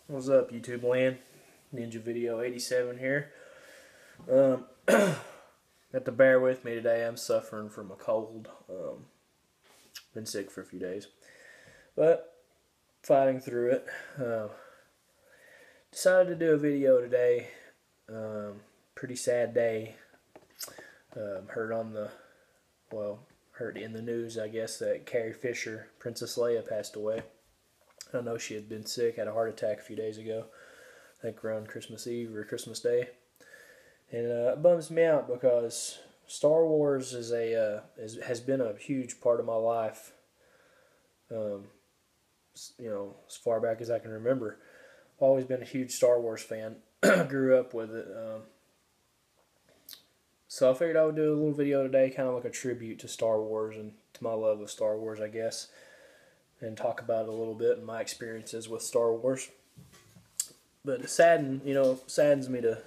What's up, YouTube land? Ninja Video 87 here. Have to bear with me today. I'm suffering from a cold. Been sick for a few days, but fighting through it. Decided to do a video today. Pretty sad day. Heard in the news, I guess, that Carrie Fisher, Princess Leia, passed away. I know she had been sick, had a heart attack a few days ago. I think around Christmas Eve or Christmas Day. And it bums me out because Star Wars has been a huge part of my life. As far back as I can remember. I've always been a huge Star Wars fan. Grew up with it. So I figured I would do a little video today, kind of like a tribute to Star Wars and to my love of Star Wars, I guess, and talk about it a little bit and my experiences with Star Wars. But it saddens me to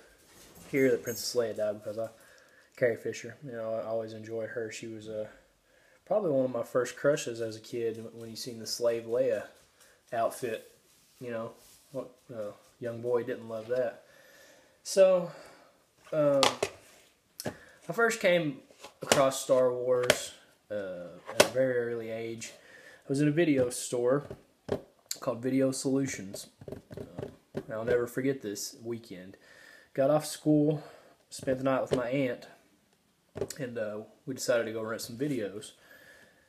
hear that Princess Leia died because Carrie Fisher, I always enjoyed her. She was probably one of my first crushes as a kid when you seen the Slave Leia outfit. What young boy didn't love that? So, I first came across Star Wars at a very early age. I was in a video store called Video Solutions. I'll never forget this weekend. Got off school, spent the night with my aunt, and we decided to go rent some videos.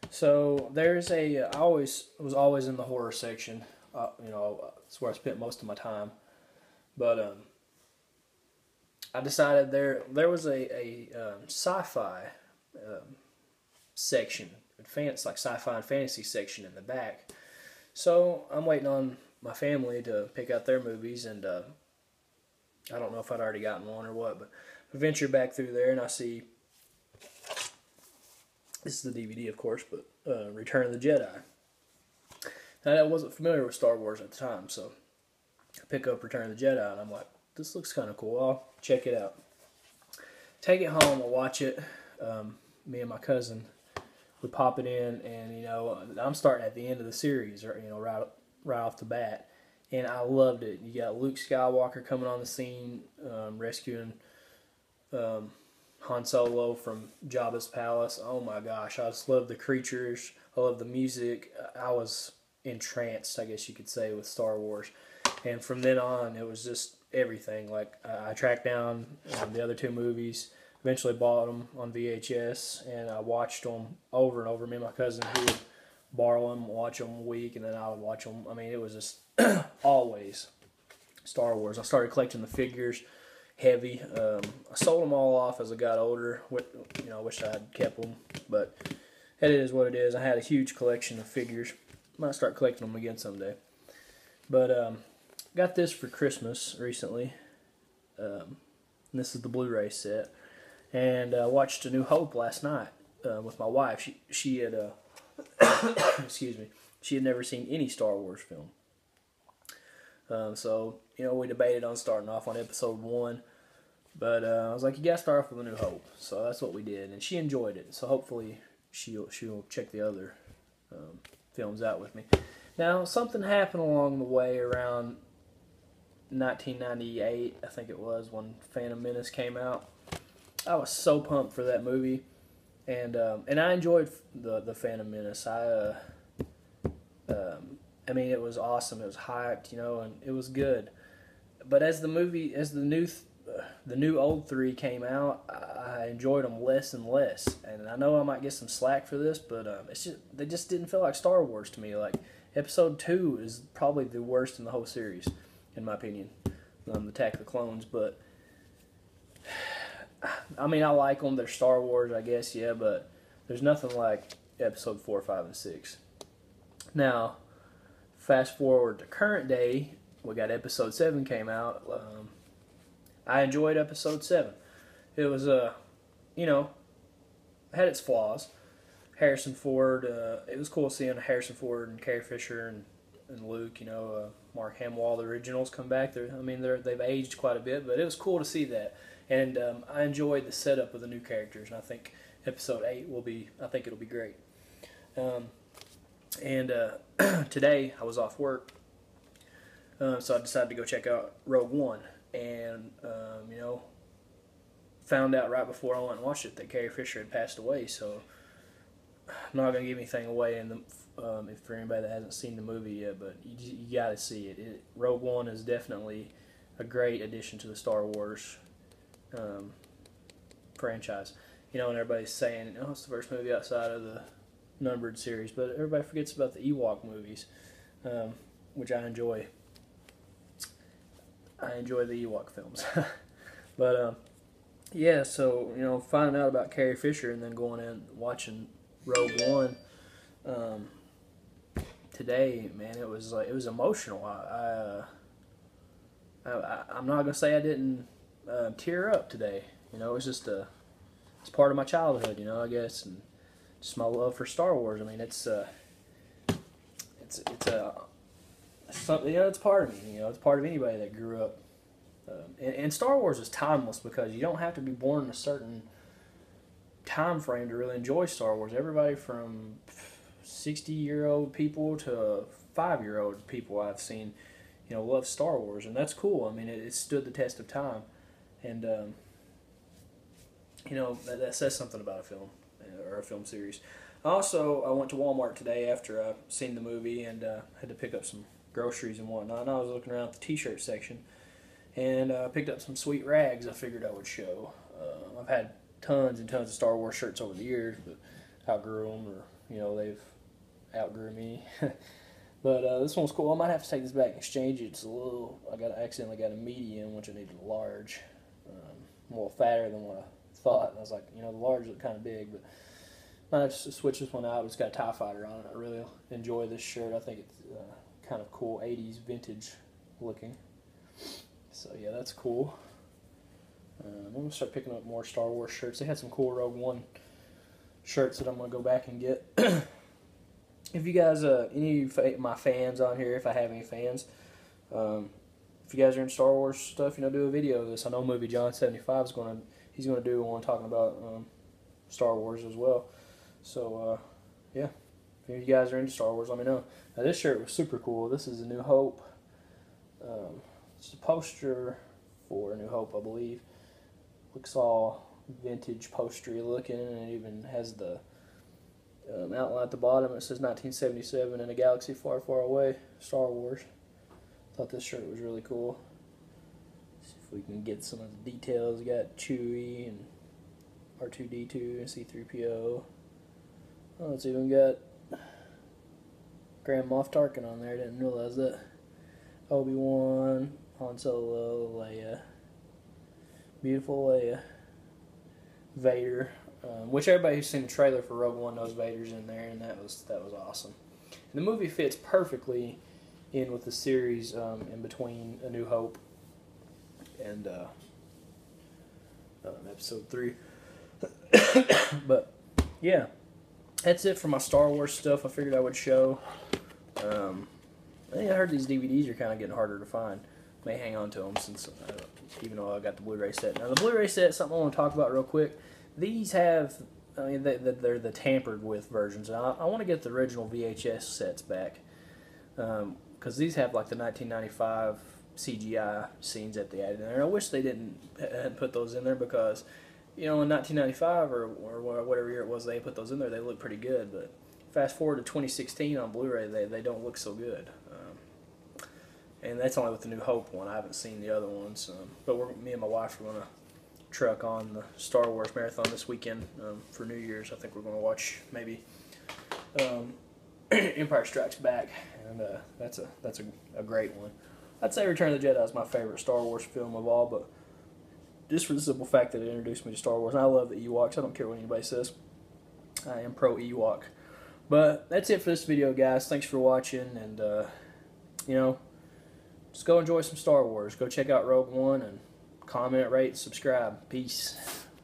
So there's I was always in the horror section. That's where I spent most of my time. But I decided there was a sci-fi section, like sci-fi and fantasy section in the back. So I'm waiting on my family to pick out their movies, and I don't know if I'd already gotten one or what, but I venture back through there and I see, this is the DVD of course, but Return of the Jedi. Now I wasn't familiar with Star Wars at the time, so I pick up Return of the Jedi and I'm like, this looks kind of cool, I'll check it out. Take it home, I'll watch it. Me and my cousin would pop it in, and I'm starting at the end of the series, or right off the bat, and I loved it. You got Luke Skywalker coming on the scene, rescuing Han Solo from Jabba's palace. Oh my gosh, I just love the creatures. I love the music. I was entranced, I guess you could say, with Star Wars. And from then on, it was just everything. Like, I tracked down the other two movies, eventually bought them on VHS, and I watched them over and over. Me and my cousin, he would borrow them, watch them a week, and then I would watch them. I mean, it was just always Star Wars. I started collecting the figures, heavy. I sold them all off as I got older. Wish I had kept them, but it is what it is. I had a huge collection of figures. Might start collecting them again someday. But got this for Christmas recently. This is the Blu-ray set, and I watched A New Hope last night with my wife. She had excuse me. She had never seen any Star Wars film. So we debated on starting off on episode 1, but I was like, you gotta start off with A New Hope. So that's what we did, and she enjoyed it. So hopefully she'll check the other films out with me. Now, something happened along the way around 1998, I think it was, when Phantom Menace came out. I was so pumped for that movie, and I enjoyed the Phantom Menace. I mean, it was awesome. It was hyped, and it was good. But as the new old three came out, I enjoyed them less and less. And I know I might get some slack for this, but they just didn't feel like Star Wars to me. Like, Episode 2 is probably the worst in the whole series, in my opinion. Attack of the Clones, but I mean, I like them. They're Star Wars, I guess, yeah, but there's nothing like Episode 4, 5, and 6. Now, fast forward to current day, we got Episode 7 came out. I enjoyed Episode 7. It was, had its flaws. Harrison Ford, it was cool seeing Harrison Ford and Carrie Fisher and Luke, Mark Hamill, the originals come back. They've aged quite a bit, but it was cool to see that. And I enjoyed the setup of the new characters, and I think Episode 8 it'll be great. Today I was off work. So I decided to go check out Rogue One, and found out right before I went and watched it that Carrie Fisher had passed away. So I'm not gonna give anything away if for anybody that hasn't seen the movie yet, but you got to see it. Rogue One is definitely a great addition to the Star Wars franchise. And everybody's saying, oh, it's the first movie outside of the numbered series, but everybody forgets about the Ewok movies, which I enjoy. I enjoy the Ewok films. But, yeah, so, finding out about Carrie Fisher and then going in watching Rogue One today, man, it was emotional. I'm not going to say I didn't tear up today. It's part of my childhood, I guess, and just my love for Star Wars. I mean, it's something, it's part of me, it's part of anybody that grew up. And Star Wars is timeless because you don't have to be born in a certain time frame to really enjoy Star Wars. Everybody from 60-year-old people to 5-year-old people I've seen, love Star Wars, and that's cool. I mean, it stood the test of time, and that says something about a film or a film series. Also, I went to Walmart today after I seen the movie and had to pick up some groceries and whatnot. And I was looking around at the T-shirt section and picked up some sweet rags I figured I would show. I've had tons and tons of Star Wars shirts over the years, but outgrew them, or they've outgrew me. But this one's cool. I might have to take this back and exchange it. It's a little. I accidentally got a medium, which I needed a large. A little fatter than what I thought. And I was like, the large look kind of big, but I might just switch this one out. It's got a TIE Fighter on it. I really enjoy this shirt. I think it's kind of cool, 80s vintage looking. So yeah, that's cool. I'm gonna start picking up more Star Wars shirts. They had some cool Rogue One shirts that I'm gonna go back and get. If you guys, any of my fans on here, if I have any fans, if you guys are in Star Wars stuff, do a video of this. I know Movie John 75 is he's gonna do one talking about Star Wars as well. So yeah, if you guys are into Star Wars, let me know. Now this shirt was super cool. This is A New Hope. It's a poster for A New Hope, I believe. Looks all vintage postery looking, and it even has the outline at the bottom. It says 1977 in a galaxy far, far away. Star Wars. Thought this shirt was really cool. See if we can get some of the details. We got Chewie and R2-D2 and C-3PO. Oh, it's even got Grand Moff Tarkin on there. Didn't realize that. Obi-Wan, Han Solo, Leia. Beautiful Leia. Vader. Which everybody who's seen the trailer for Rogue One knows Vader's in there, and that was awesome. And the movie fits perfectly in with the series in between A New Hope and Episode 3. But yeah, that's it for my Star Wars stuff. I figured I would show. I think I heard these DVDs are kind of getting harder to find. May hang on to them since even though I got the Blu-ray set. Now the Blu-ray set, something I want to talk about real quick. These have, they're the tampered with versions. I want to get the original VHS sets back because these have like the 1995 CGI scenes that they added in there. I wish they hadn't put those in there because, in 1995 or whatever year it was they put those in there, they look pretty good. But fast forward to 2016 on Blu-ray, they don't look so good. And that's only with the New Hope one. I haven't seen the other ones. But me and my wife are going to truck on the Star Wars marathon this weekend for New Year's. I think we're going to watch maybe Empire Strikes Back, and that's a great one. I'd say Return of the Jedi is my favorite Star Wars film of all, but just for the simple fact that it introduced me to Star Wars. And I love the Ewoks. I don't care what anybody says. I am pro Ewok. But that's it for this video, guys. Thanks for watching, and just go enjoy some Star Wars. Go check out Rogue One and comment, rate, subscribe. Peace.